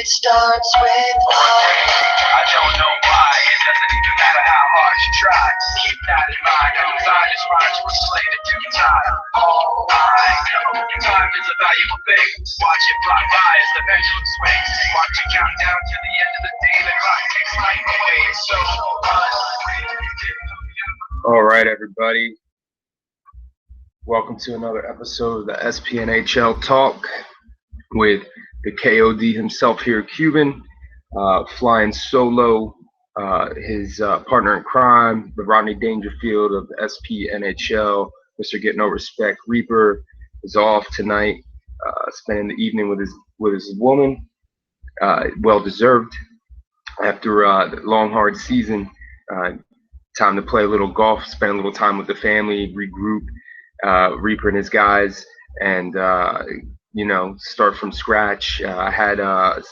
It starts with love. I don't know why. It doesn't even matter how hard you try. Keep that in mind. Your desires rise for slay the due time. All I know, time is a valuable thing. Watch it fly by as the pendulum swings. Watch it count down to the end of the day. The clock takes life away. It's so All right, everybody. Welcome to another episode of the SPNHL Talk with the KOD himself here, Cuban, flying solo. His partner in crime, the Rodney Dangerfield of the SPNHL, Mr. Get No Respect Reaper, is off tonight, spending the evening with his woman. Well deserved after the long, hard season. Time to play a little golf, spend a little time with the family, regroup. Reaper and his guys, and start from scratch. I had a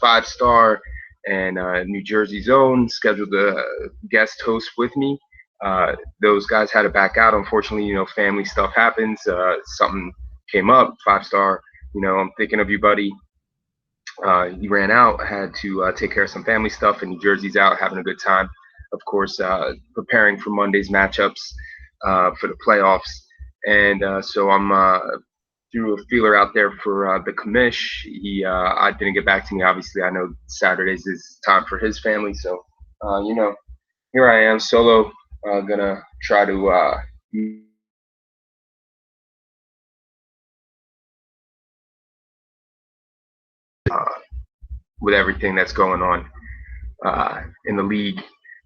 5-star and New Jersey's own scheduled a guest host with me. Those guys had to back out. Unfortunately, family stuff happens. Something came up. 5-star. I'm thinking of you, buddy. He ran out. I had to take care of some family stuff, and New Jersey's out having a good time. Of course, preparing for Monday's matchups. For the playoffs, and so I'm threw a feeler out there for the commish. I didn't get back to me. Obviously, I know Saturdays is time for his family, so here I am solo, gonna try to with everything that's going on in the league.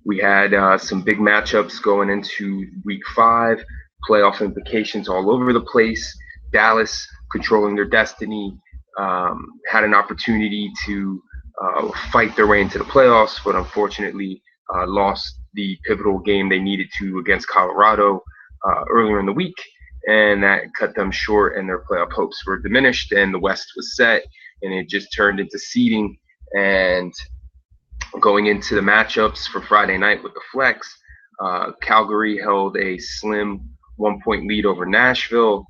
We had some big matchups going into week 5, playoff implications all over the place. Dallas controlling their destiny, had an opportunity to fight their way into the playoffs, but unfortunately lost the pivotal game they needed to against Colorado earlier in the week, and that cut them short, and their playoff hopes were diminished, and the West was set, and it just turned into seeding. And going into the matchups for Friday night with the flex, Calgary held a slim 1-point lead over Nashville.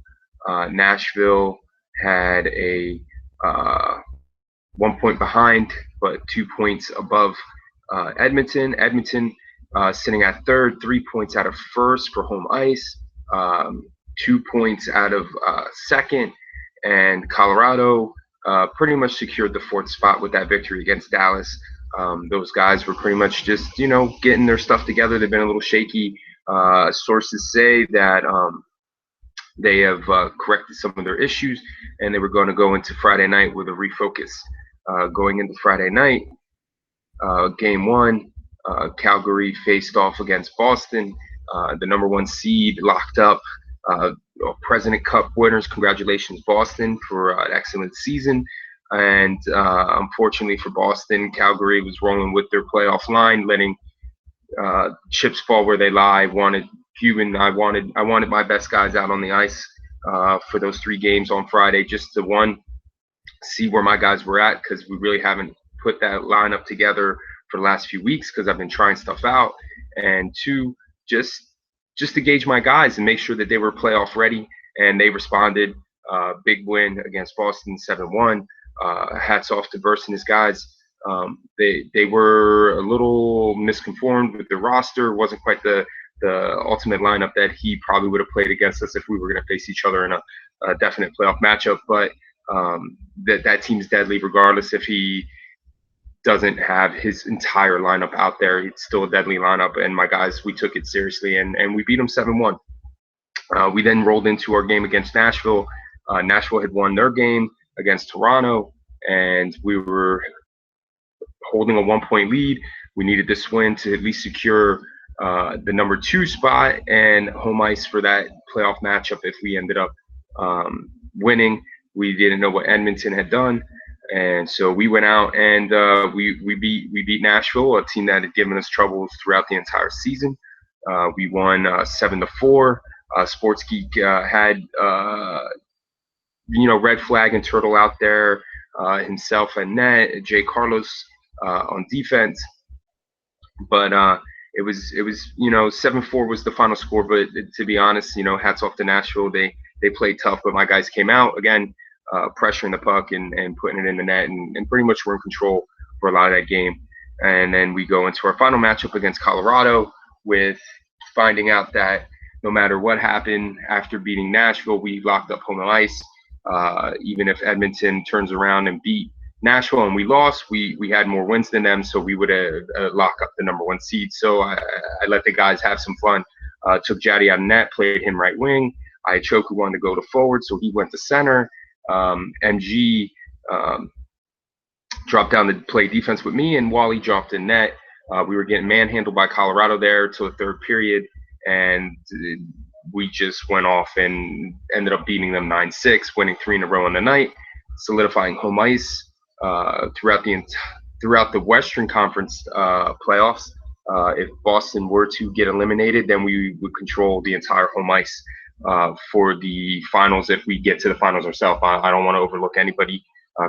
Nashville had a 1 point behind, but 2 points above Edmonton. Edmonton sitting at third, 3 points out of first for home ice, 2 points out of second, and Colorado pretty much secured the 4th spot with that victory against Dallas. Those guys were pretty much just, getting their stuff together. They've been a little shaky. Sources say that they have corrected some of their issues, and they were going to go into Friday night with a refocus. Going into Friday night, game 1, Calgary faced off against Boston, the number 1 seed, locked up. President Cup winners, congratulations, Boston, for an excellent season. And unfortunately for Boston, Calgary was rolling with their playoff line, letting chips fall where they lie. Wanted Cuban. I wanted my best guys out on the ice for those 3 games on Friday, just to see where my guys were at, because we really haven't put that lineup together for the last few weeks, because I've been trying stuff out, and 2, just to gauge my guys and make sure that they were playoff ready, and they responded. Big win against Boston, 7-1. Hats off to Burst and his guys. They were a little misconformed with the roster. It wasn't quite the ultimate lineup that he probably would have played against us if we were going to face each other in a definite playoff matchup. But that team's deadly regardless if he doesn't have his entire lineup out there. It's still a deadly lineup, and my guys, we took it seriously, and we beat them 7-1. We then rolled into our game against Nashville. Nashville had won their game against Toronto, and we were holding a 1-point lead. We needed this win to at least secure the number 2 spot and home ice for that playoff matchup if we ended up winning. We didn't know what Edmonton had done, and so we went out and we beat Nashville, a team that had given us trouble throughout the entire season. We won 7-4. Sports Geek had Red Flag and Turtle out there, himself and net, Jay Carlos on defense, but it was 7-4 was the final score. But to be honest, hats off to Nashville. They played tough, but my guys came out again. pressuring the puck and putting it in the net, and pretty much were in control for a lot of that game. And then we go into our final matchup against Colorado with finding out that no matter what happened after beating Nashville, we locked up home ice. Even if Edmonton turns around and beat Nashville and we lost, we had more wins than them, so we would lock up the #1 seed. So I let the guys have some fun. Took Jaddy out of net, played him right wing. Choku wanted to go to forward, so he went to center. MG dropped down to play defense with me, and Wally dropped in net. We were getting manhandled by Colorado there till the third period, and we just went off and ended up beating them 9-6, winning 3 in a row in the night, solidifying home ice throughout the Western Conference playoffs. If Boston were to get eliminated, then we would control the entire home ice for the finals if we get to the finals ourselves. I don't want to overlook anybody.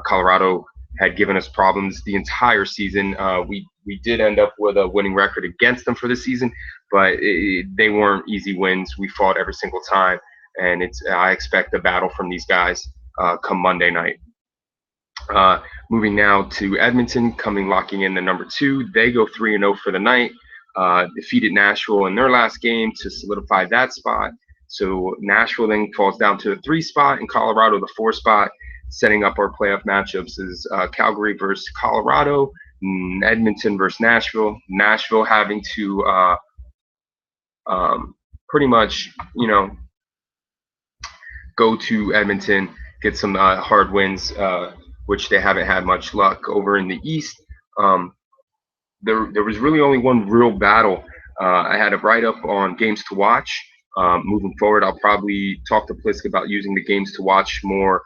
Colorado had given us problems the entire season. We did end up with a winning record against them for the season, but they weren't easy wins. We fought every single time, and I expect a battle from these guys come Monday night. Moving now to Edmonton, locking in the #2. They go 3-0 for the night. Defeated Nashville in their last game to solidify that spot. So Nashville then falls down to the 3 spot, and Colorado the 4 spot. Setting up our playoff matchups is Calgary versus Colorado, Edmonton versus Nashville. Nashville having to pretty much, go to Edmonton, get some hard wins, which they haven't had much luck over in the East. There was really only one real battle. I had a write-up on games to watch. Moving forward, I'll probably talk to Plisk about using the games to watch more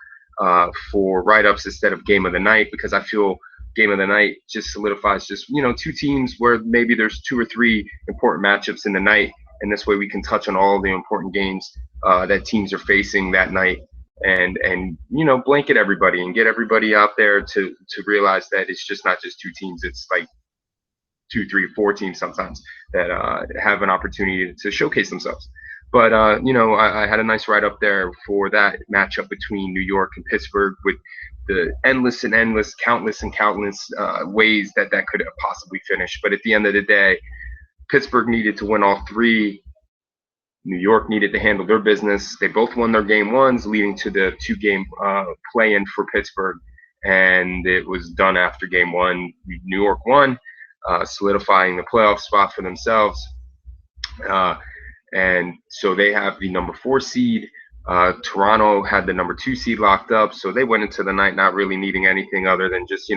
for write-ups instead of game of the night, because I feel game of the night just solidifies just 2 teams where maybe there's 2 or 3 important matchups in the night, and this way we can touch on all the important games that teams are facing that night, and blanket everybody and get everybody out there to realize that it's just not just 2 teams, it's like 2, 3, 4 teams sometimes that have an opportunity to showcase themselves. But I had a nice write up there for that matchup between New York and Pittsburgh, with the countless ways that could have possibly finished. But at the end of the day, Pittsburgh needed to win all 3. New York needed to handle their business. They both won their game 1s, leading to the 2-game play-in for Pittsburgh, and it was done after game 1. New York won, solidifying the playoff spot for themselves. And so they have the #4 seed. Toronto had the #2 seed locked up, so they went into the night not really needing anything other than just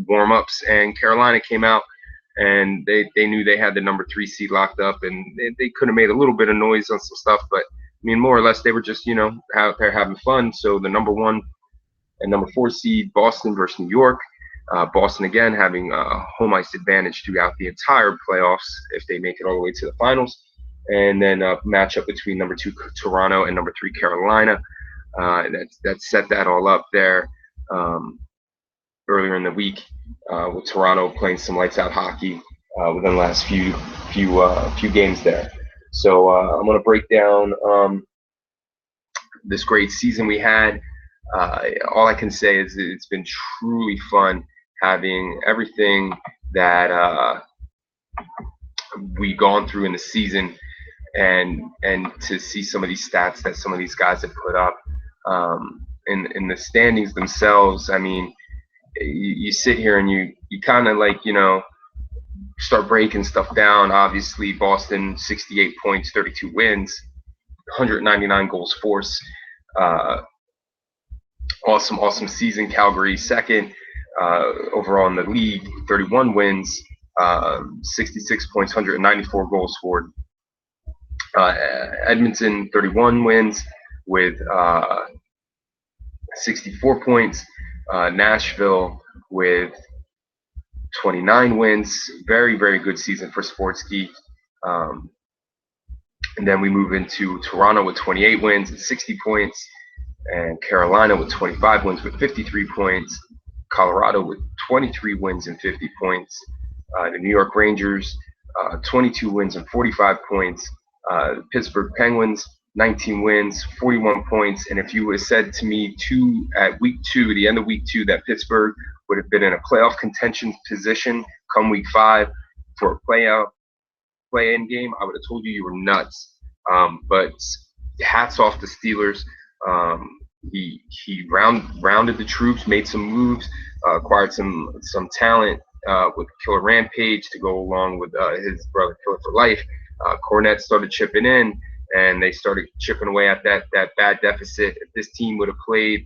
warm-ups. And Carolina came out, and they knew they had the #3 seed locked up, and they could have made a little bit of noise on some stuff, but I mean, more or less they were just out there having fun. So the #1 and #4 seed, Boston versus New York. Boston again having home ice advantage throughout the entire playoffs if they make it all the way to the finals. And then a matchup between #2 Toronto and #3 Carolina. That set that all up there earlier in the week, with Toronto playing some lights out hockey within the last few games there. So I'm going to break down this great season we had. All I can say is it's been truly fun having everything that we've gone through in the season, and to see some of these stats that some of these guys have put up in the standings themselves. I mean, you sit here and you kind of start breaking stuff down. Obviously, Boston 68 points, 32 wins, 199 goals forced. Awesome season. Calgary second overall in the league, 31 wins, 66 points, 194 goals scored. Edmonton 31 wins with 64 points. Nashville with 29 wins. Very, very good season for Sportsky. And then we move into Toronto with 28 wins and 60 points, and Carolina with 25 wins with 53 points. Colorado with 23 wins and 50 points. The New York Rangers, 22 wins and 45 points. Pittsburgh Penguins, 19 wins, 41 points. And if you would have said to me at week 2, the end of week 2, that Pittsburgh would have been in a playoff contention position come week 5 for a play-in game, I would have told you were nuts. But hats off to Steelers. He rounded the troops, made some moves, acquired some talent with Killer Rampage to go along with his brother Killer for Life. Cornette started chipping in, and they started chipping away at that bad deficit. If this team would have played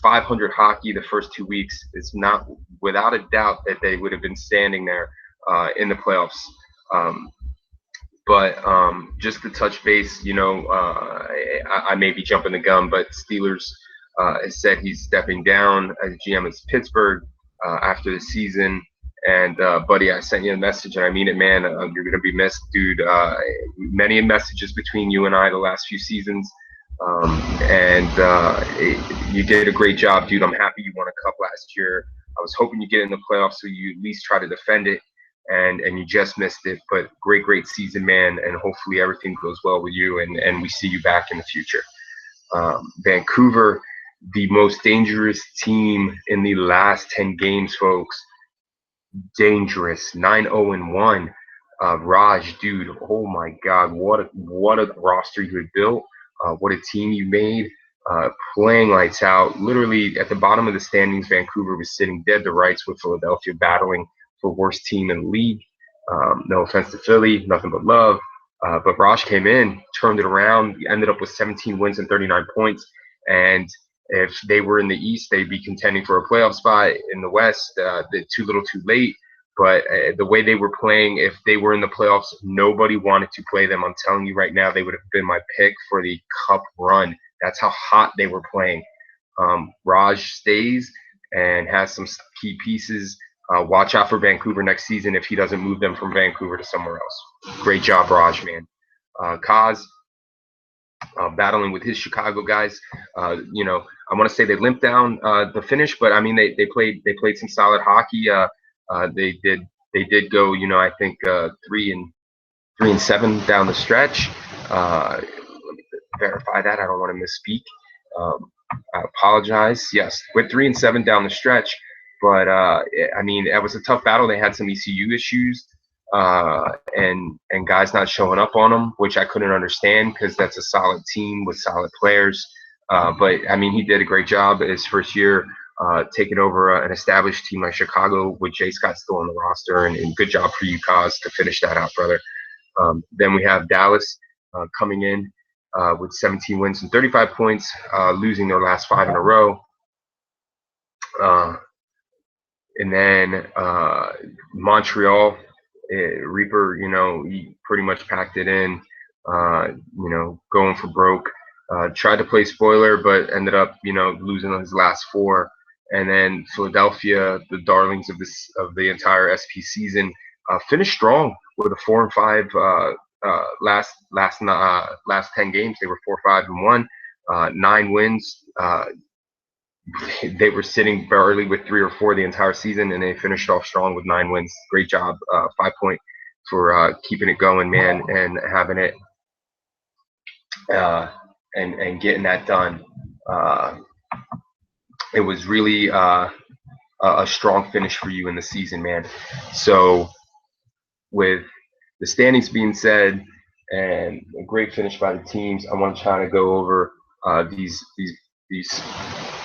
500 hockey the first 2 weeks, it's not without a doubt that they would have been standing there in the playoffs. But just to touch base, I may be jumping the gun, but Steelers has said he's stepping down as GM of Pittsburgh after the season. And buddy, I sent you a message, and I mean it, man. You're gonna be missed, dude. Many messages between you and I the last few seasons, you did a great job, dude. I'm happy you won a cup last year. I was hoping you get in the playoffs so you at least try to defend it, and you just missed it. But great season, man, and hopefully everything goes well with you, and we see you back in the future. Vancouver, the most dangerous team in the last 10 games, folks. Dangerous, 9-0-1. Raj, dude, oh my God, what a roster you had built. What a team you made. Playing lights out. Literally at the bottom of the standings, Vancouver was sitting dead to rights with Philadelphia battling for worst team in the league. No offense to Philly, nothing but love. But Raj came in, turned it around, ended up with 17 wins and 39 points. And if they were in the East, they'd be contending for a playoff spot. In the West, they're too little too late. But the way they were playing, if they were in the playoffs, nobody wanted to play them. I'm telling you right now, they would have been my pick for the cup run. That's how hot they were playing. Raj stays and has some key pieces. Watch out for Vancouver next season if he doesn't move them from Vancouver to somewhere else. Great job, Raj, man. Kaz, battling with his Chicago guys. I want to say they limped down the finish, but I mean they played some solid hockey. They did go, I think 3-7 down the stretch. Let me verify that. I don't want to misspeak. I apologize. Yes, went 3-7 down the stretch, but I mean it was a tough battle. They had some ECU issues. And guys not showing up on them, which I couldn't understand because that's a solid team with solid players. But I mean, he did a great job his first year taking over an established team like Chicago with Jay Scott still on the roster, and good job for you, Kaz, to finish that out, brother. Then we have Dallas coming in with 17 wins and 35 points, losing their last 5 in a row. And then Montreal. Reaper, he pretty much packed it in, going for broke. Tried to play spoiler, but ended up, losing his last 4. And then Philadelphia, the darlings of the entire SP season, finished strong with a 4-5 last 10 games. They were 4-5-1, 9 wins. They were sitting barely with 3 or 4 the entire season, and they finished off strong with 9 wins. Great job, 5 point for keeping it going, man, and having it and getting that done. It was really a strong finish for you in the season, man. So with the standings being said and a great finish by the teams, I want to try to go over these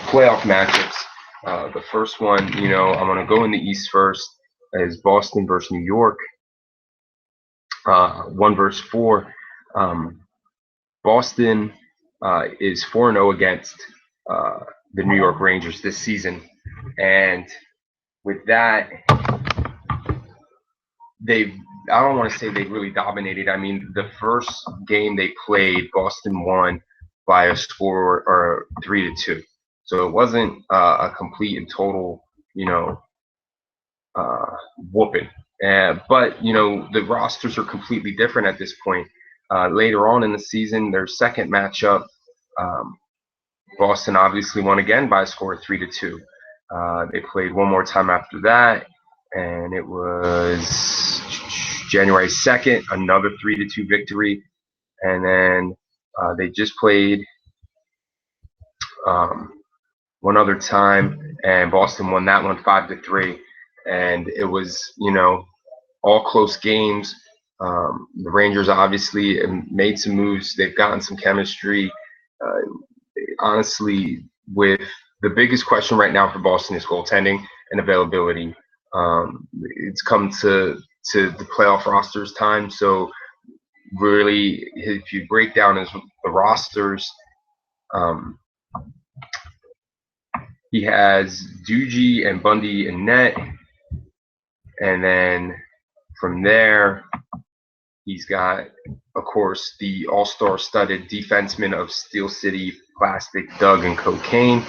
playoff matchups. The first one, I'm going to go in the East first, is Boston versus New York. 1 versus 4. Boston is 4-0 against the New York Rangers this season. And with that, I don't want to say they really dominated. I mean, the first game they played, Boston won by a score or 3-2. So it wasn't a complete and total, whooping. But, the rosters are completely different at this point. Later on in the season, their second matchup, Boston obviously won again by a score of 3-2. They played one more time after that, and it was January 2nd, another 3-2 victory. And then They just played one other time, and Boston won that one 5-3. And it was, all close games. The Rangers obviously made some moves. They've gotten some chemistry. Honestly, with the biggest question right now for Boston is goaltending and availability. It's come to the playoff rosters time. So really, if you break down the rosters, he has Duji and Bundy in net, and then from there, he's got, of course, the all-star studded defenseman of Steel City, Plastic, Doug, and Cocaine.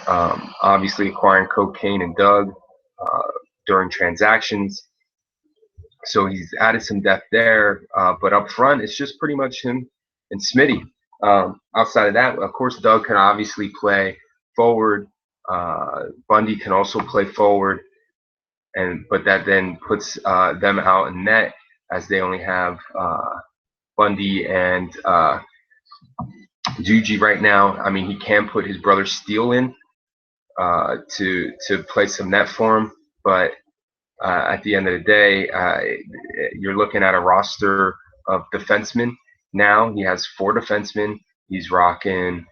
Obviously acquiring Cocaine and Doug during transactions. So he's added some depth there. But up front, it's just pretty much him and Smitty. Outside of that, of course, Doug can obviously play forward. Bundy can also play forward. But that then puts them out in net, as they only have Bundy and Duji right now. I mean, he can put his brother Steele in to play some net for him, but at the end of the day, you're looking at a roster of defensemen now. He has 4 defensemen. He's rocking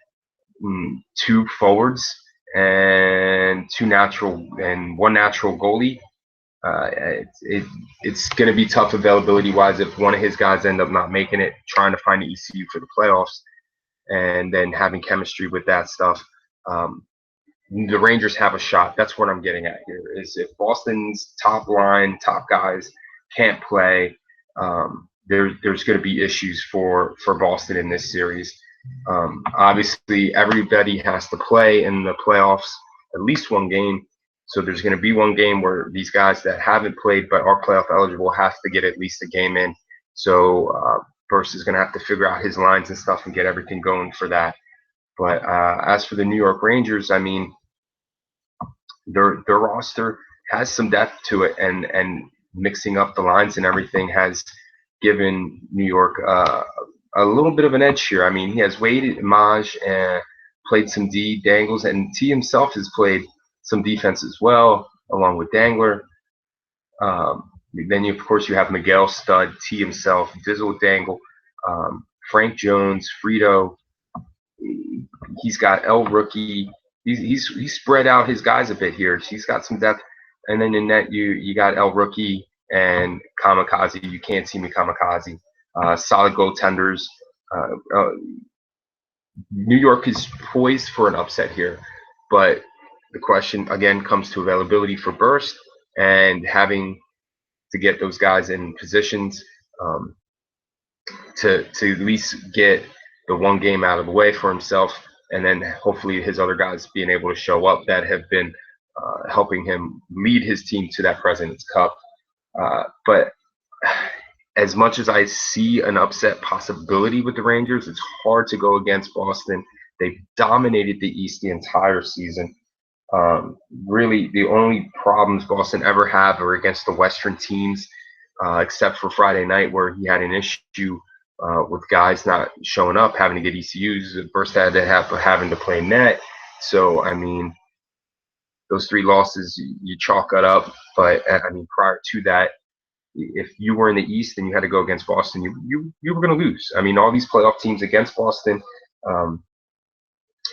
2 forwards and 1 natural goalie. It's going to be tough availability wise if one of his guys end up not making it, trying to find the ECU for the playoffs, and then having chemistry with that stuff. The Rangers have a shot. That's what I'm getting at here, is if Boston's top line, top guys can't play, there's going to be issues for Boston in this series. Obviously, everybody has to play in the playoffs at least one game. So there's going to be one game where these guys that haven't played but are playoff eligible have to get at least a game in. So Burst is going to have to figure out his lines and stuff and get everything going for that. But as for the New York Rangers, I mean, their roster has some depth to it, and mixing up the lines and everything has given New York a little bit of an edge here. I mean, he has Wade, Maj, and played some D, Dangles, and T himself has played some defense as well, along with Dangler. Then, of course, you have Miguel, Stud, T himself, Dizzle, Dangle, Frank Jones, Frito. He's got El Rookie. He's spread out his guys a bit here. He's got some depth. And then in net, you got El Rookie and Kamikaze. You can't see me, Kamikaze. Solid goaltenders. New York is poised for an upset here, but the question again comes to availability for Burst and having to get those guys in positions to at least get the one game out of the way for himself, and then hopefully his other guys being able to show up that have been helping him lead his team to that President's Cup. But as much as I see an upset possibility with the Rangers, it's hard to go against Boston. They've dominated the East the entire season. Really, the only problems Boston ever have are against the Western teams, except for Friday night where he had an issue with guys not showing up, having to get ECUs. First had to having to play net. So, I mean, those 3 losses, you chalk it up. But, I mean, prior to that, if you were in the East and you had to go against Boston, you were going to lose. I mean, all these playoff teams against Boston,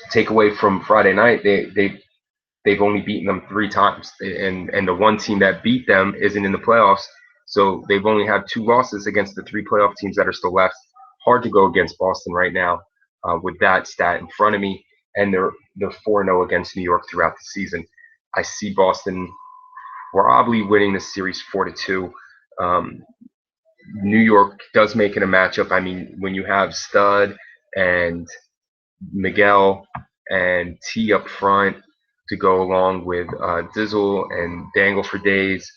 take away from Friday night, they've only beaten them 3 times, and the one team that beat them isn't in the playoffs. So they've only had 2 losses against the 3 playoff teams that are still left. Hard to go against Boston right now with that stat in front of me, and they're 4-0 against New York throughout the season. I see Boston probably winning this series 4-2. New York does make it a matchup. I mean, when you have Stud and Miguel and T up front to go along with Dizzle and Dangle for days,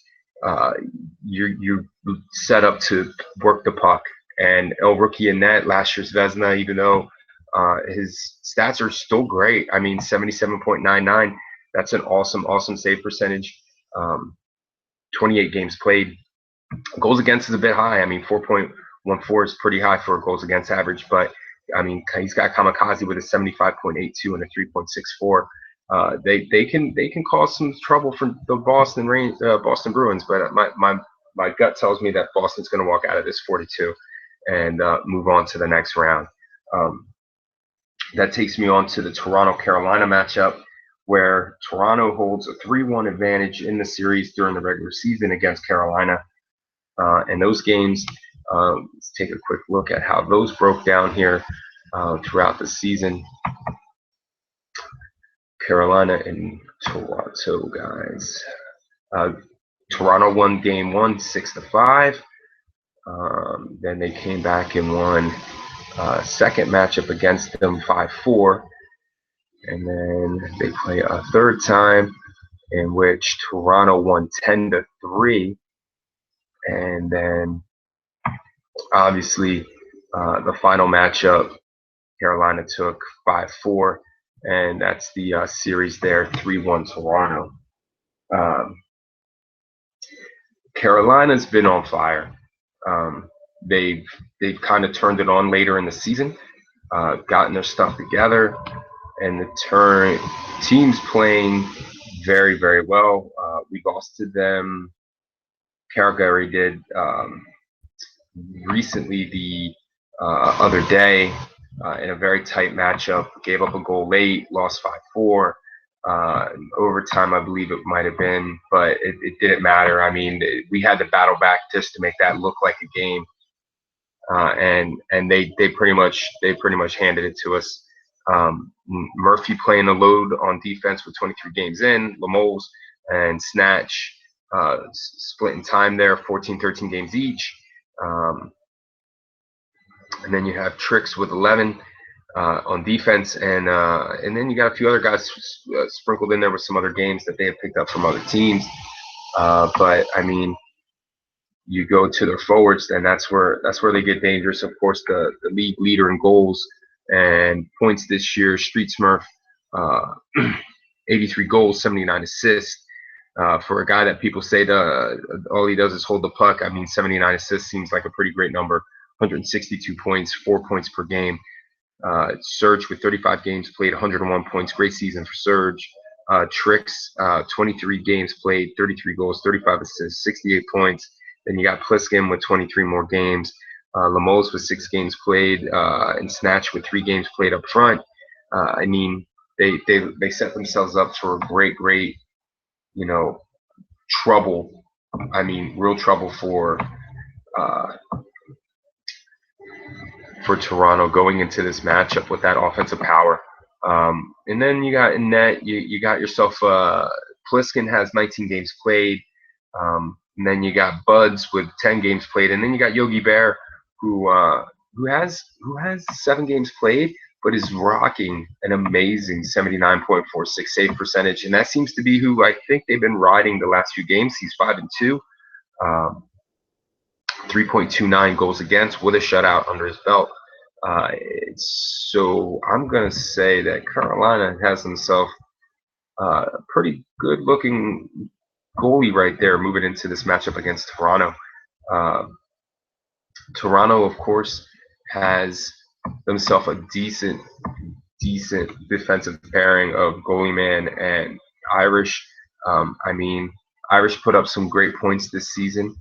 you're set up to work the puck. And El Rookie in net, last year's Vezina, even though his stats are still great. I mean, 77.99. That's an awesome save percentage. 28 games played. Goals against is a bit high. I mean, 4.14 is pretty high for a goals against average, but I mean, he's got Kamikaze with a 75.82 and a 3.64. They can cause some trouble for the Boston Bruins, but my gut tells me that Boston's going to walk out of this 42 and move on to the next round. That takes me on to the Toronto-Carolina matchup, where Toronto holds a 3-1 advantage in the series during the regular season against Carolina. And those games, let's take a quick look at how those broke down here throughout the season. Carolina and Toronto, guys. Toronto won game 1, 6-5. Then they came back and won second matchup against them 5-4. And then they play a third time in which Toronto won 10-3. And then obviously the final matchup, Carolina took 5-4. And that's the series there, 3-1 Toronto. Carolina's been on fire. They've kind of turned it on later in the season, gotten their stuff together, and the team's playing very, very well. We lost to them. Calgary did recently the other day in a very tight matchup. Gave up a goal late, lost 5-4. Overtime, I believe it might have been, but it didn't matter. I mean, we had to battle back just to make that look like a game, and they pretty much handed it to us. Murphy playing the load on defense with 23 games in, Lemols and Snatch splitting time there, 14-13 games each, and then you have Tricks with 11. On defense, and then you got a few other guys sprinkled in there with some other games that they have picked up from other teams. But I mean, you go to their forwards, and that's where they get dangerous. Of course, the league leader in goals and points this year, Street Smurf, 83 goals, 79 assists. For a guy that people say all he does is hold the puck, I mean, 79 assists seems like a pretty great number. 162 points, 4 points per game. Serge with 35 games played, 101 points. Great season for Serge. Tricks, 23 games played, 33 goals, 35 assists, 68 points. Then you got Pliskin with 23 more games. Lemols with 6 games played, and Snatch with 3 games played up front. I mean, they set themselves up for great, trouble. I mean, real trouble for Toronto going into this matchup with that offensive power. And then you got in net, you got yourself Pliskin has 19 games played. And then you got Buds with 10 games played, and then you got Yogi Bear who has 7 games played, but is rocking an amazing 79.46 save percentage, and that seems to be who I think they've been riding the last few games. He's 5-2. 3.29 goals against with a shutout under his belt. So I'm going to say that Carolina has himself a pretty good looking goalie right there moving into this matchup against Toronto. Toronto, of course, has themselves a decent defensive pairing of goalie man and Irish. I mean, Irish put up some great points this season.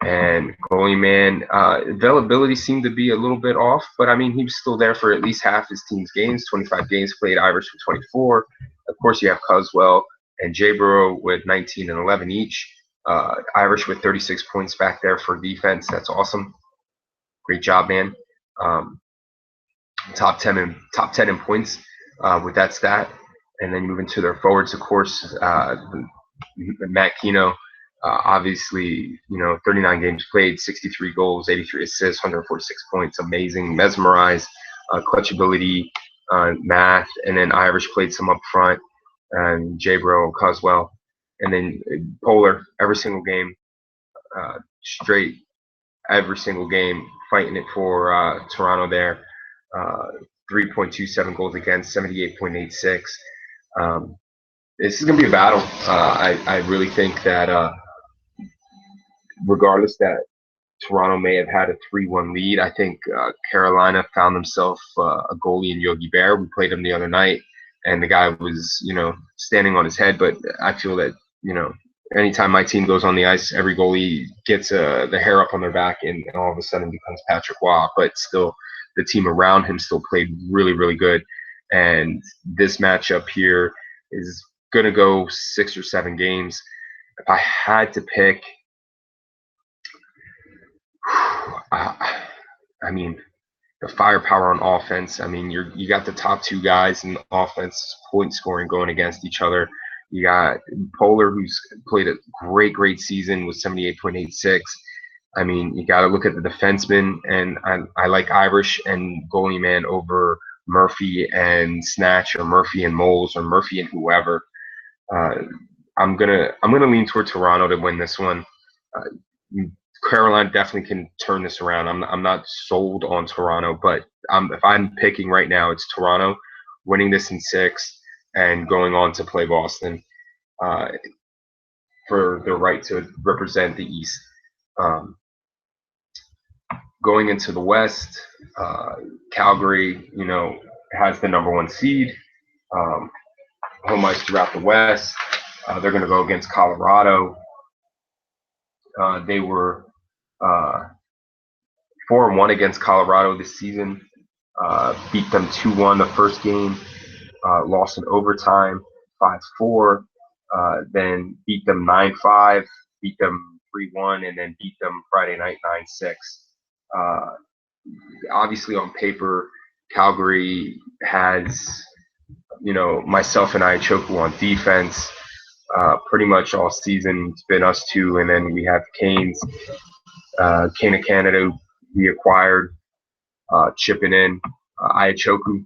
And goalie man availability seemed to be a little bit off, but I mean, he was still there for at least half his team's games. 25 games played, Irish with 24. Of course, you have Cuswell and J-Bro with 19 and 11 each. Irish with 36 points back there for defense. That's awesome. Great job, man. Top 10 in points with that stat. And then moving to their forwards, of course, Matt Keno. Obviously, 39 games played, 63 goals, 83 assists, 146 points. Amazing. Mesmerized, clutchability, math. And then Irish played some up front, and J-Bro, Cuswell. And then Polar, every single game, straight, every single game, fighting it for Toronto there. 3.27 goals against, 78.86. This is going to be a battle. I really think that regardless that Toronto may have had a 3-1 lead. I think Carolina found themselves a goalie in Yogi Bear. We played him the other night, and the guy was, standing on his head. But I feel that, anytime my team goes on the ice, every goalie gets the hair up on their back and all of a sudden becomes Patrick Waugh. But still, the team around him still played really, really good. And this matchup here is going to go 6 or 7 games. If I had to pick, I mean, the firepower on offense. I mean, you got the top 2 guys in offense, point scoring going against each other. You got Polar, who's played a great season with 78.86. I mean, you got to look at the defensemen, and I like Irish and goalie man over Murphy and Snatch, or Murphy and Moles, or Murphy and whoever. I'm gonna lean toward Toronto to win this one. Carolina definitely can turn this around. I'm not sold on Toronto, but if I'm picking right now, it's Toronto winning this in 6 and going on to play Boston for the right to represent the East. Going into the West, Calgary, has the #1 seed. Home ice throughout the West. They're going to go against Colorado. They were 4-1 against Colorado this season. Beat them 2-1 the first game. Lost in overtime 5-4. Then beat them 9-5. Beat them 3-1, and then beat them Friday night 9-6. Obviously, on paper, Calgary has, myself and Ichoku on defense. Pretty much all season it's been us two, and then we have Kane of Canada we acquired, chipping in. Ichoku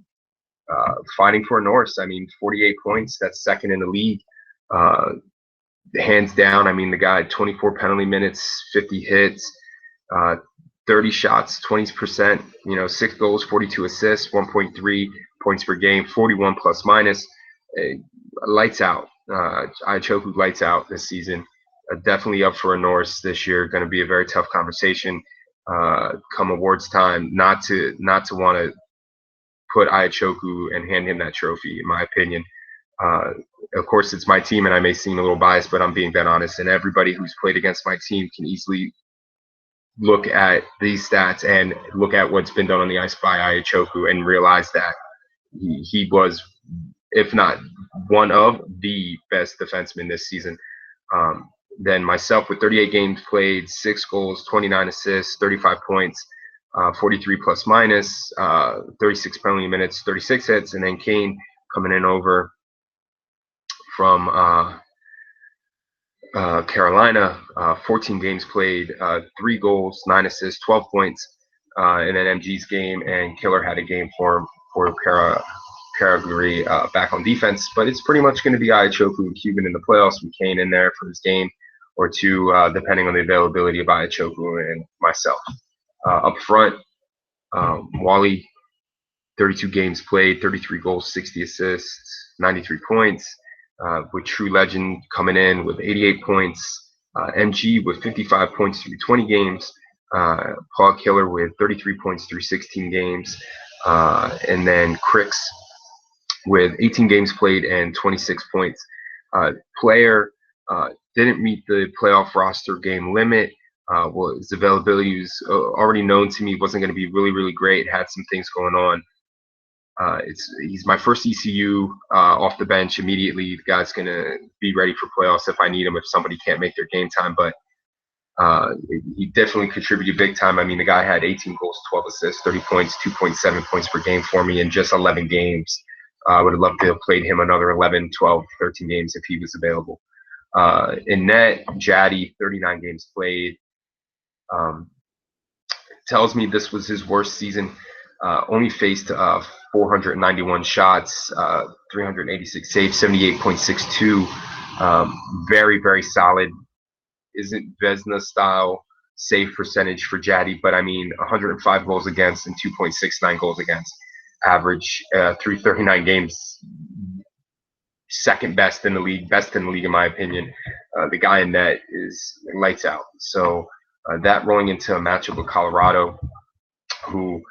fighting for a Norris. I mean, 48 points. That's second in the league. Hands down. I mean, the guy had 24 penalty minutes, 50 hits, 30 shots, 20%, 6 goals, 42 assists, 1.3 points per game, 41 plus minus. Lights out. Ichoku lights out this season. Definitely up for a Norris this year. Going to be a very tough conversation come awards time. Not to want to put Ichoku and hand him that trophy, in my opinion. Of course, it's my team, and I may seem a little biased, but I'm being that honest. And everybody who's played against my team can easily look at these stats and look at what's been done on the ice by Ichoku and realize that he was, if not one of the best defensemen this season. Then myself with 38 games played, 6 goals, 29 assists, 35 points, 43 plus minus, 36 penalty minutes, 36 hits, and then Kane coming in over from Carolina, 14 games played, 3 goals, 9 assists, 12 points, and then MG's game, and Killer had a game for Calgary back on defense. But it's pretty much going to be Ichoku and Cuban in the playoffs with Kane in there for his game or two, depending on the availability of Ichoku and myself. Up front, Wally, 32 games played, 33 goals, 60 assists, 93 points. With True Legend coming in with 88 points, MG with 55 points through 20 games, Paul Killer with 33 points through 16 games, and then Crix with 18 games played and 26 points. Player didn't meet the playoff roster game limit. His availability was already known to me, wasn't going to be really, really great, had some things going on. He's my first ECU off the bench immediately. The guy's going to be ready for playoffs if I need him, if somebody can't make their game time. But he definitely contributed big time. I mean, the guy had 18 goals, 12 assists, 30 points, 2.7 points per game for me in just 11 games. I would have loved to have played him another 11, 12, 13 games if he was available. In net, Jaddy, 39 games played. Tells me this was his worst season. Only faced 491 shots, 386 saves, 78.62. Very, very solid. Isn't Vesna style save percentage for Jaddy, but I mean 105 goals against and 2.69 goals against. Average through 39 games. Second best in the league, best in the league in my opinion. The guy in net is lights out. So That rolling into a matchup with Colorado, who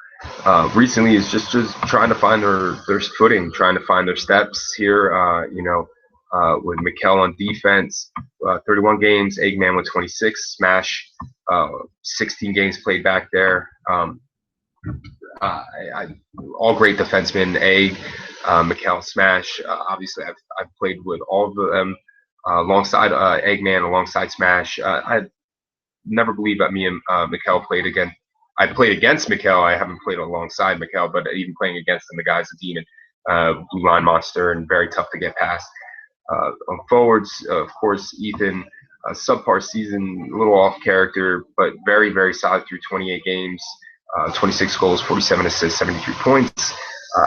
recently is just trying to find their footing, trying to find their steps here. With Mikkel on defense, 31 games, Eggman with 26, Smash, 16 games played back there. All great defensemen, Egg, Mikkel, Smash. Obviously, I've played with all of them alongside Eggman, alongside Smash. I never believed that me and Mikkel played again. I played against Mikkel. I haven't played alongside Mikkel, but even playing against him, the guy's a demon, blue line monster, and very tough to get past. On forwards, of course, Ethan, subpar season, a little off character, but very, very solid through 28 games, 26 goals, 47 assists, 73 points.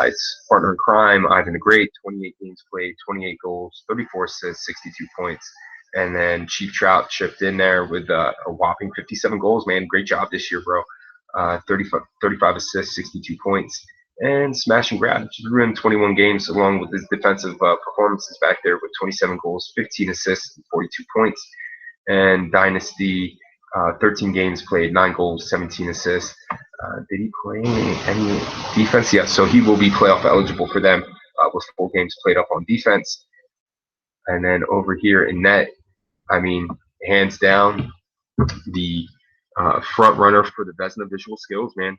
It's partner in crime, Ivan the Great, 28 games played, 28 goals, 34 assists, 62 points. And then Chief Trout chipped in there with a whopping 57 goals, man. Great job this year, bro. 35 assists, 62 points. And Smash and Grab, drew in 21 games along with his defensive performances back there with 27 goals, 15 assists, and 42 points. And Dynasty, 13 games played, 9 goals, 17 assists. Did he play any defense? Yeah, so he will be playoff eligible for them with 4 games played up on defense. And then over here in net, I mean, hands down, the front runner for the Vezina visual skills, man.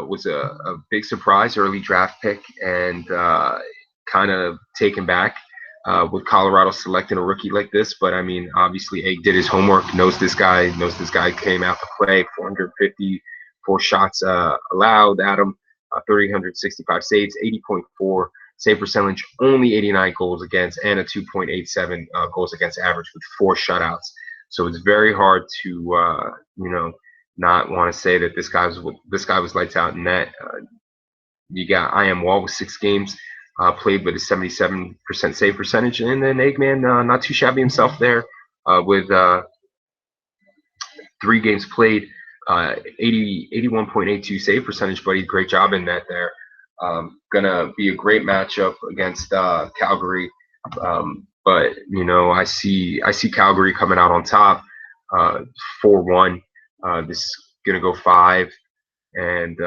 Was a big surprise, early draft pick, and kind of taken back with Colorado selecting a rookie like this. But I mean, obviously, Egg did his homework, knows this guy came out to play, 454 shots allowed at him, 365 saves, 80.4 save percentage, only 89 goals against, and a 2.87 goals against average with 4 shutouts. So it's very hard to not want to say that this guy was lights out in net. You got I Am Wall with 6 games played with a 77% save percentage, and then Eggman not too shabby himself there with 3 games played, 81.82 save percentage, buddy. Great job in net there. Gonna be a great matchup against Calgary, but I see Calgary coming out on top, 4-1. This is going to go 5, and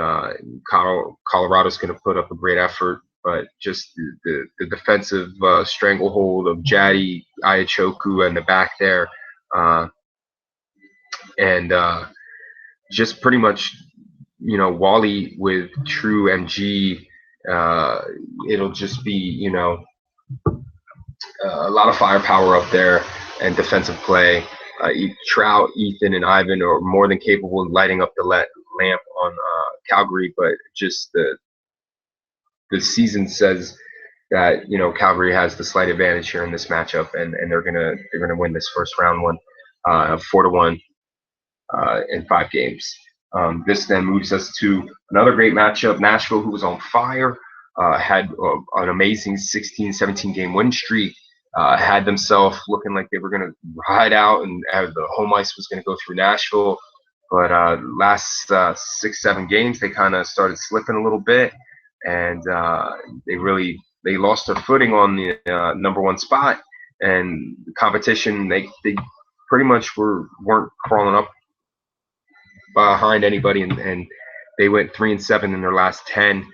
Colorado's going to put up a great effort, but just the defensive stranglehold of Jaddy, Ayachoku, and the back there, and just pretty much, Wally with true MG, it'll just be, a lot of firepower up there and defensive play. Trout, Ethan, and Ivan are more than capable of lighting up the lamp on Calgary, but just the season says that Calgary has the slight advantage here in this matchup, and they're gonna win this first round one, 4-1 in 5 games. This then moves us to another great matchup. Nashville, who was on fire, had an amazing 16, 17 game win streak. Had themselves looking like they were going to ride out, and the home ice was going to go through Nashville. But last 6, 7 games, they kind of started slipping a little bit, and they lost their footing on the number 1 spot. And the competition, they pretty much weren't crawling up behind anybody, and they went 3-7 in their last 10.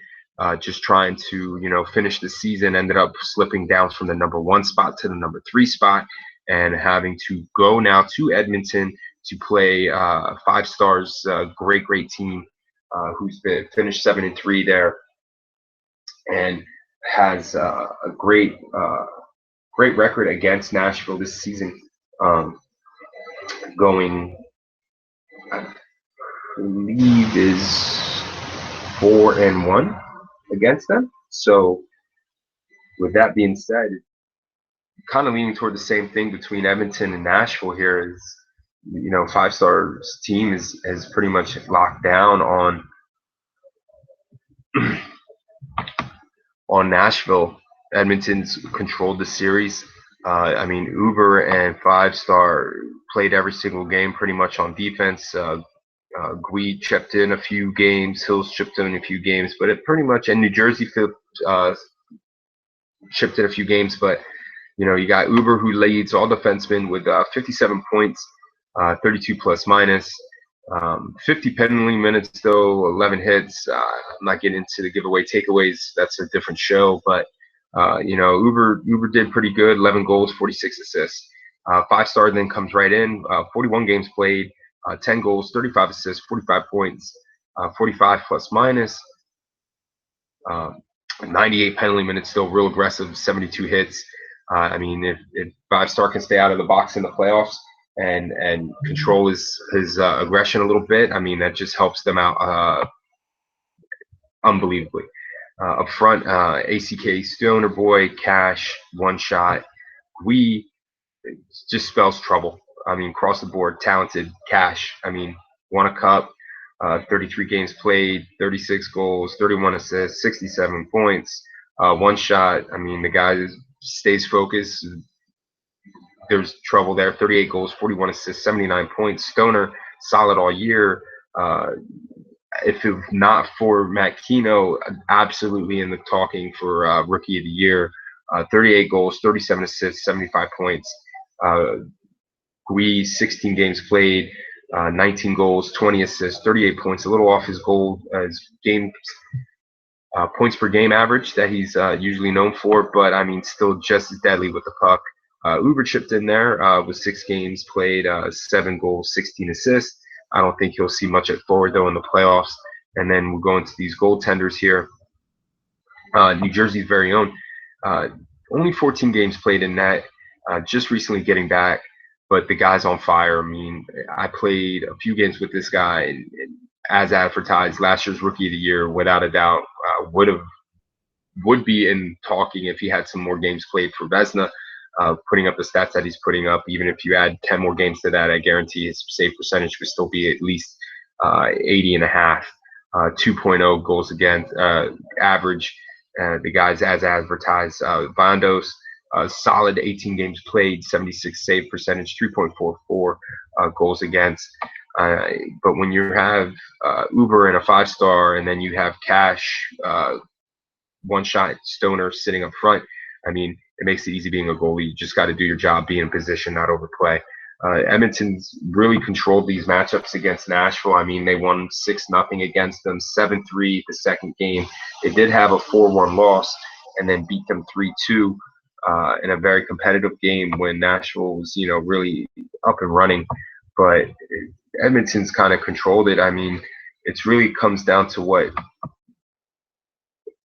Just trying to, finish the season, ended up slipping down from the number 1 spot to the number 3 spot, and having to go now to Edmonton to play 5 Stars, great team, who's been finished 7-3 there, and has a great record against Nashville this season, going, I believe, is 4-1 against them. So with that being said, kind of leaning toward the same thing between Edmonton and Nashville here is, 5 Stars team is pretty much locked down on on Nashville. Edmonton's controlled the series. I mean, Uber and 5 Star played every single game pretty much on defense. Gui chipped in a few games, Hills chipped in a few games, but it pretty much, and New Jersey chipped in a few games, but you got Uber, who leads all defensemen with 57 points, 32 plus minus, 50 penalty minutes though, 11 hits. I'm not getting into the giveaway takeaways. That's a different show, but Uber did pretty good. 11 goals, 46 assists. 5-star then comes right in. 41 games played, 10 goals, 35 assists, 45 points, 45 plus minus. 98 penalty minutes, still real aggressive, 72 hits. I mean, if 5-star can stay out of the box in the playoffs and control his aggression a little bit, I mean, that just helps them out unbelievably. Up front, ACK, Stoner Boy, Cash, One Shot. We just spells trouble. I mean, across the board, talented. Cash, I mean, won a cup, 33 games played, 36 goals, 31 assists, 67 points, one shot. I mean, the guy stays focused. There's trouble there. 38 goals, 41 assists, 79 points. Stoner, solid all year. If it not for Matt Keno, absolutely in the talking for Rookie of the Year. 38 goals, 37 assists, 75 points. Gui, 16 games played, 19 goals, 20 assists, 38 points, a little off his goal, his game points per game average that he's usually known for, but I mean, still just as deadly with the puck. Uber chipped in there with 6 games played, 7 goals, 16 assists. I don't think he'll see much at forward though in the playoffs. And then we'll go into these goaltenders here. New Jersey's very own. Only 14 games played in net. Just recently getting back, but the guy's on fire. I mean, I played a few games with this guy, and as advertised, last year's Rookie of the Year, without a doubt, would be in talking if he had some more games played for Vezina. Putting up the stats that he's putting up, even if you add 10 more games to that, I guarantee his save percentage would still be at least 80 and a half, 2.0 goals against average. The guys as advertised. Vandos, solid 18 games played, 76 save percentage, 3.44 goals against. But when you have Uber and a 5-star, and then you have Cash, One Shot, Stoner sitting up front, I mean, it makes it easy being a goalie. You just got to do your job, be in position, not overplay. Edmonton's really controlled these matchups against Nashville. I mean, they won 6-0 against them, 7-3 the second game. They did have a 4-1 loss and then beat them 3-2 in a very competitive game when Nashville was, really up and running. But Edmonton's kind of controlled it. I mean, it really comes down to what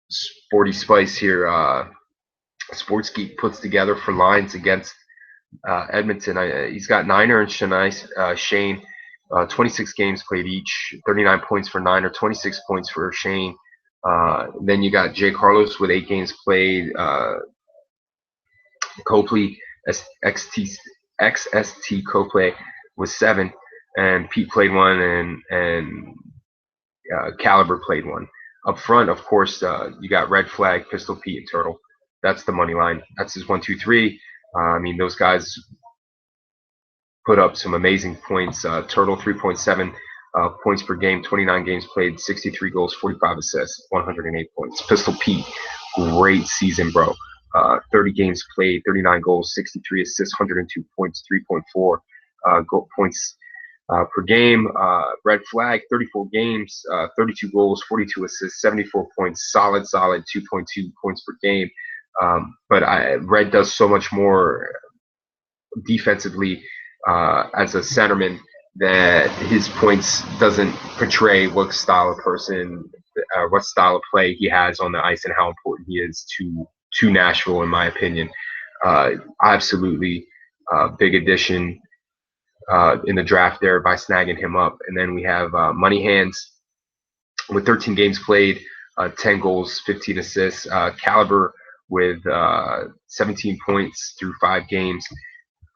Sporty Spice here, Sports Geek puts together for lines against Edmonton. He's got Niner and Shane, 26 games played each, 39 points for Niner, 26 points for Shane. Then you got Jay Carlos with 8 games played, Copley, XST Copley with 7, and Pete played 1, and Caliber played 1. Up front, of course, you got Red Flag, Pistol Pete, and Turtle. That's the money line. That's his 1, 2, 3. I mean, those guys put up some amazing points. Turtle, 3.7 points per game, 29 games played, 63 goals, 45 assists, 108 points. Pistol Pete, great season, bro. 30 games played, 39 goals, 63 assists, 102 points, 3.4 points per game. Red Flag, 34 games, 32 goals, 42 assists, 74 points, solid 2.2 points per game. But Red does so much more defensively as a centerman that his points doesn't portray what style of person, what style of play he has on the ice and how important he is to Nashville, in my opinion. Absolutely big addition in the draft there by snagging him up. And then we have Money Hands with 13 games played, 10 goals, 15 assists. Caliber with 17 points through 5 games.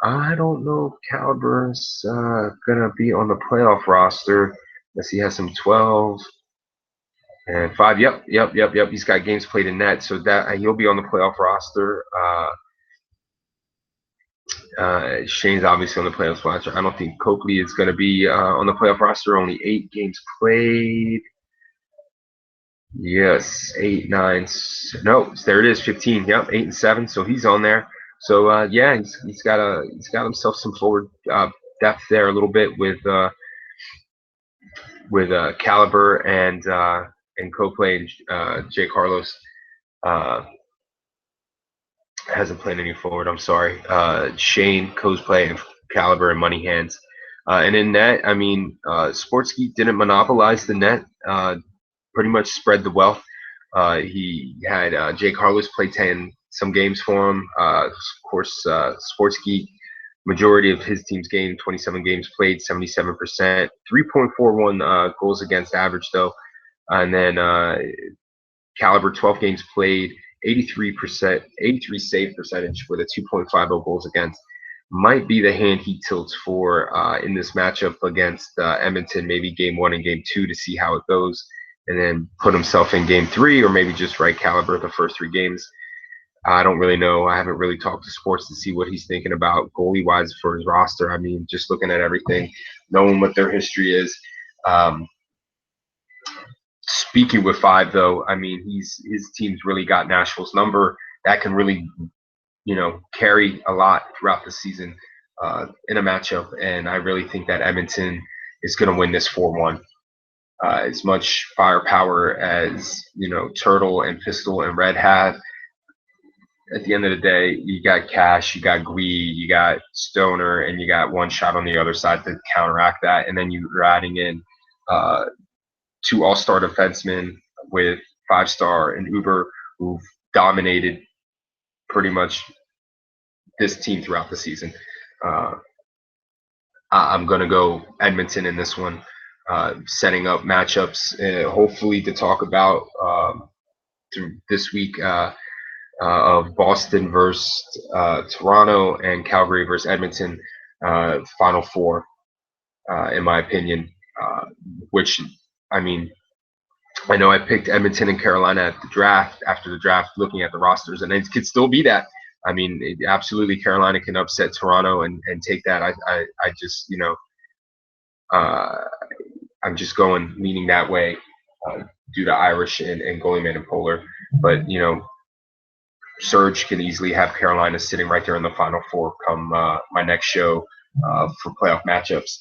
I don't know if Caliber's gonna be on the playoff roster. Let's see, he has some 12 and 5. Yep. He's got games played in net, so that he'll be on the playoff roster. Shane's obviously on the playoff roster. I don't think Copley is going to be on the playoff roster. Only 8 games played. Yes, 8, 9. No, there it is, 15. Yep, 8 and 7. So he's on there. So yeah, he's got himself some forward depth there a little bit with with Caliber and co-playing Jay Carlos. Uh, hasn't played any forward. I'm sorry. Shane cosplay and Caliber and Money Hands. And in net, I mean, Sportsky didn't monopolize the net. Pretty much spread the wealth. He had Jay Carlos play some games for him. Of course, Sportsky, majority of his team's game, 27 games played, 77%, 3.41 goals against average though. And then Caliber, 12 games played, 83%, 83 save percentage with a 2.50 goals against. Might be the hand he tilts for in this matchup against Edmonton, maybe game 1 and game 2 to see how it goes, and then put himself in game 3, or maybe just right Caliber the first 3 games. I don't really know. I haven't really talked to Sports to see what he's thinking about goalie-wise for his roster. I mean, just looking at everything, knowing what their history is. Speaking with 5, though, I mean, his team's really got Nashville's number. That can really, carry a lot throughout the season in a matchup. And I really think that Edmonton is going to win this 4-1. As much firepower as, Turtle and Pistol and Red have, at the end of the day, you got Cash, you got Gui, you got Stoner, and you got one shot on the other side to counteract that. And then you're adding in 2 all-star defensemen with 5-star and Uber, who've dominated pretty much this team throughout the season. I'm going to go Edmonton in this one, setting up matchups, hopefully to talk about through this week of Boston versus Toronto and Calgary versus Edmonton, Final Four, in my opinion, which, I mean, I know I picked Edmonton and Carolina at the draft, after the draft, looking at the rosters, and it could still be that. I mean, absolutely, Carolina can upset Toronto and take that. I just, I'm just leaning that way due to Irish and goalie and Polar. But, Serge can easily have Carolina sitting right there in the Final Four come my next show for playoff matchups.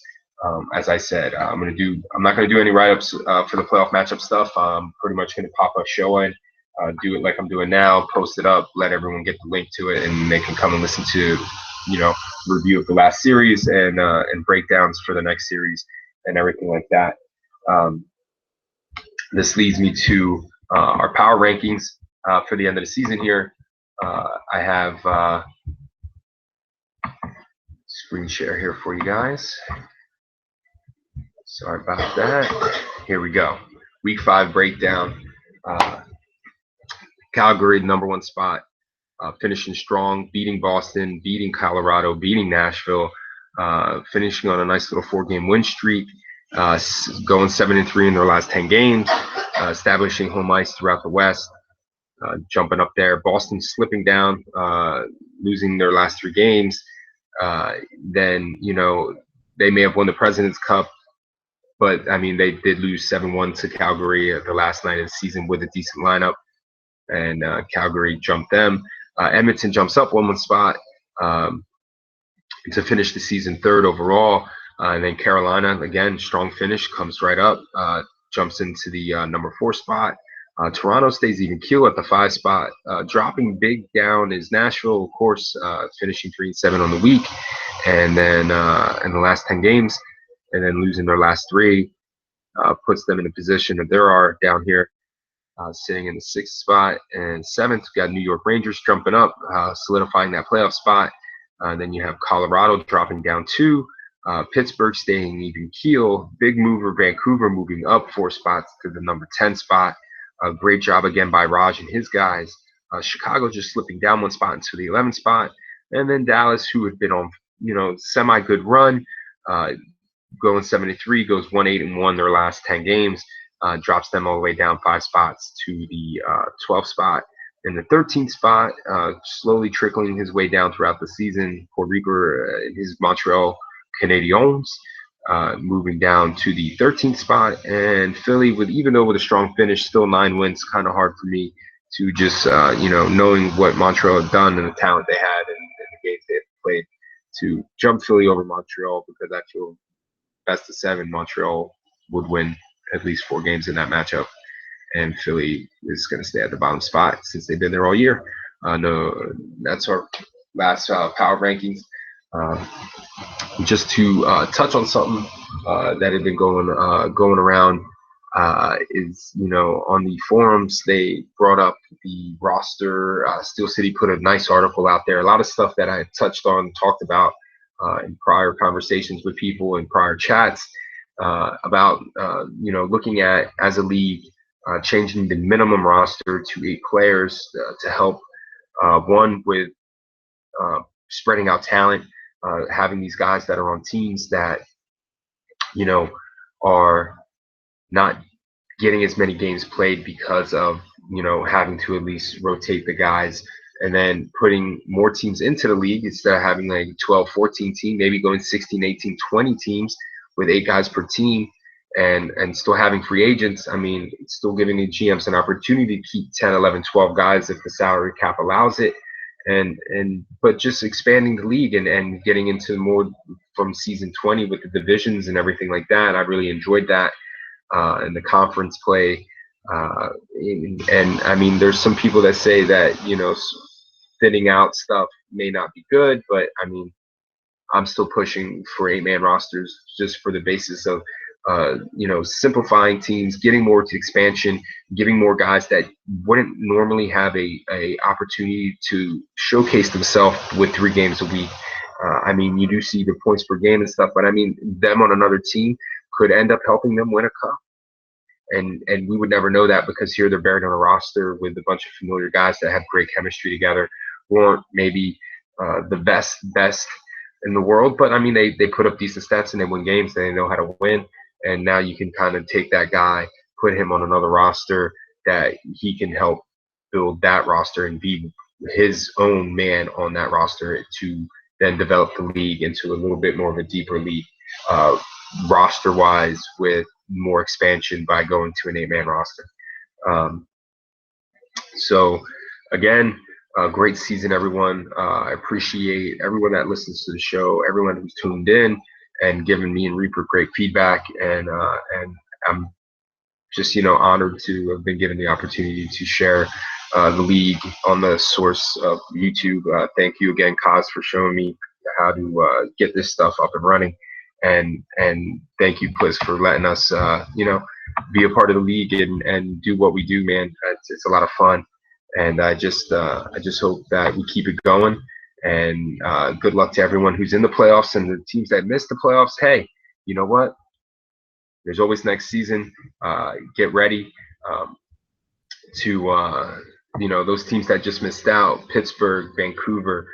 As I said, I'm not going to do any write-ups for the playoff matchup stuff. I'm pretty much going to pop a show in, do it like I'm doing now, post it up, let everyone get the link to it, and they can come and listen to, review of the last series and breakdowns for the next series and everything like that. This leads me to our power rankings for the end of the season here. I have screen share here for you guys. Sorry about that. Here we go. Week 5 breakdown. Calgary, number 1 spot, finishing strong, beating Boston, beating Colorado, beating Nashville, finishing on a nice little 4-game win streak, going 7-3 in their last 10 games, establishing home ice throughout the West, jumping up there. Boston slipping down, losing their last 3 games. Then, they may have won the President's Cup, but, I mean, they did lose 7-1 to Calgary the last night of the season with a decent lineup, and Calgary jumped them. Edmonton jumps up 1 spot to finish the season 3rd overall. And then Carolina, again, strong finish, comes right up, jumps into the number 4 spot. Toronto stays even keel at the 5 spot. Dropping big down is Nashville, of course, finishing 3-7 on the week, and then in the last 10 games, and then losing their last 3 puts them in a position that there are down here, sitting in the 6th spot. And 7th, we got New York Rangers jumping up, solidifying that playoff spot. Then you have Colorado dropping down 2. Pittsburgh staying even keel. Big mover Vancouver moving up 4 spots to the number 10 spot. Great job again by Raj and his guys. Chicago just slipping down 1 spot into the 11th spot. And then Dallas, who had been on, semi-good run, going 7-3, goes 1-8-1 their last 10 games, drops them all the way down 5 spots to the 12th spot. In the 13th spot, slowly trickling his way down throughout the season, Puerto Rico, his Montreal Canadiens, moving down to the 13th spot. And Philly, even though with a strong finish, still 9 wins, kind of hard for me to just, knowing what Montreal had done and the talent they had and the games they had played, to jump Philly over Montreal, because I feel best of 7 Montreal would win at least 4 games in that matchup, and Philly is going to stay at the bottom spot since they've been there all year. No, that's our last power rankings. Just to touch on something that had been going around is, on the forums they brought up the roster. Steel City put a nice article out there. A lot of stuff that I had touched on, talked about in prior conversations with people in prior chats about looking at, as a league, changing the minimum roster to 8 players to help one with spreading out talent, having these guys that are on teams that are not getting as many games played because of having to at least rotate the guys, and then putting more teams into the league instead of having like 12, 14 team, maybe going 16, 18, 20 teams with 8 guys per team, and still having free agents. I mean, still giving the GMs an opportunity to keep 10, 11, 12 guys if the salary cap allows it, but just expanding the league and getting into more from season 20 with the divisions and everything like that. I really enjoyed that. And the conference play. And I mean, there's some people that say that, thinning out stuff may not be good, but I mean, I'm still pushing for 8-man rosters just for the basis of, simplifying teams, getting more to expansion, giving more guys that wouldn't normally have a opportunity to showcase themselves with 3 games a week. I mean, you do see the points per game and stuff, but I mean, them on another team could end up helping them win a cup. And we would never know that because here they're buried on a roster with a bunch of familiar guys that have great chemistry together, who aren't maybe the best in the world, but I mean, they put up decent stats and they win games. They know how to win. And now you can kind of take that guy, put him on another roster that he can help build that roster and be his own man on that roster to then develop the league into a little bit more of a deeper league, roster-wise, with more expansion by going to an 8-man roster. So, again, great season, everyone. I appreciate everyone that listens to the show, everyone who's tuned in and given me and Reaper great feedback. And I'm just, honored to have been given the opportunity to share the league on the source of YouTube. Thank you again, Kaz, for showing me how to get this stuff up and running. And thank you, Pliss, for letting us, be a part of the league and do what we do, man. It's a lot of fun. And I just hope that we keep it going. And good luck to everyone who's in the playoffs and the teams that missed the playoffs. Hey, you know what? There's always next season. Get ready to, those teams that just missed out: Pittsburgh, Vancouver,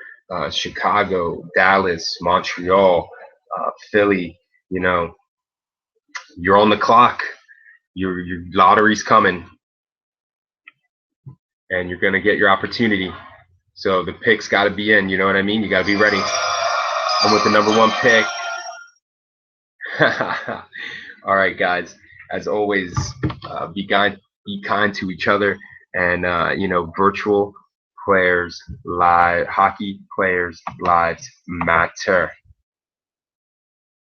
Chicago, Dallas, Montreal, Philly. You're on the clock. Your lottery's coming, and you're gonna get your opportunity. So the pick's got to be in. You know what I mean? You got to be ready. I'm with the number 1 pick. All right, guys. As always, be kind to each other, and virtual players live, hockey players lives matter.